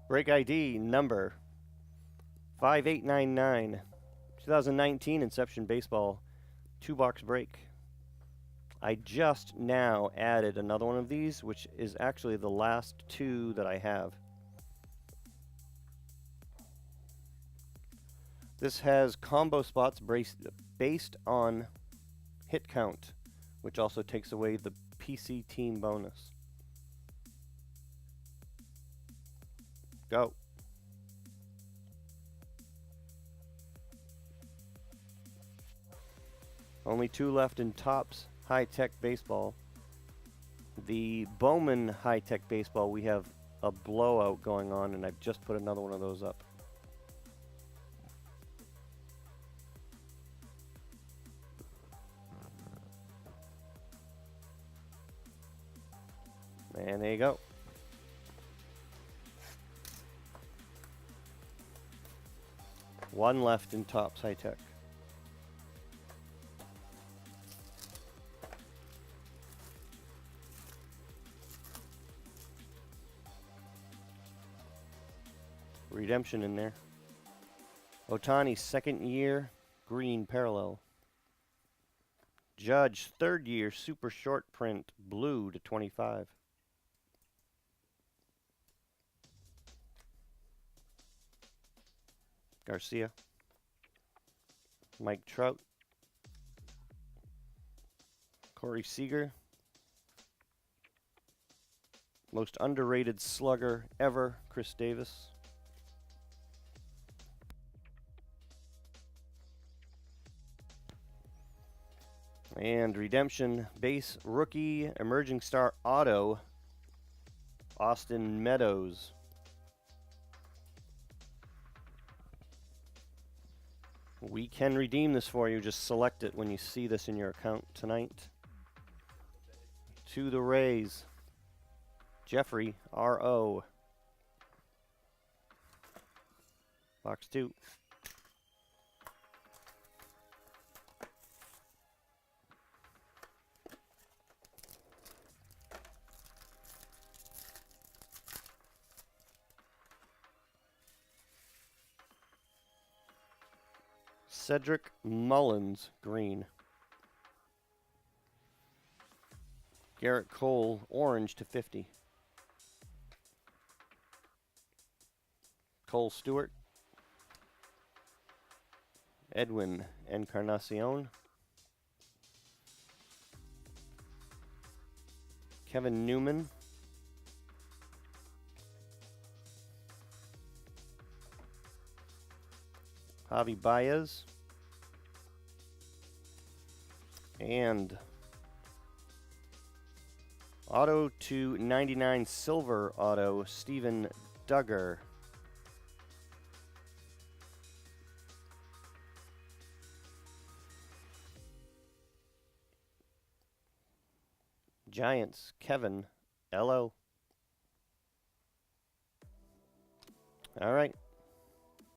Break ID number 5899. 2019 Inception Baseball 2-box break. I just now added another one of these, which is actually the last 2 that I have. This has combo spots based on hit count, which also takes away the PC team bonus. Go. Only 2 left in Topps High-Tech Baseball. The Bowman High-Tech Baseball, we have a blowout going on, and I've just put another one of those up. And there you go. One left in Topps High-Tech. Redemption in there. Ohtani, second year, green parallel. Judge, third year, super short print, blue to 25. Garcia. Mike Trout. Corey Seager. Most underrated slugger ever, Chris Davis. And redemption, base rookie, emerging star auto, Austin Meadows. We can redeem this for you. Just select it when you see this in your account tonight. To the Rays, Jeffrey, R.O. Box 2. Cedric Mullins, green. Garrett Cole, orange to 50. Cole Stewart. Edwin Encarnacion. Kevin Newman. Javi Baez. And auto to 99 silver auto, Steven Duggar. Giants, Kevin, L.O. All right.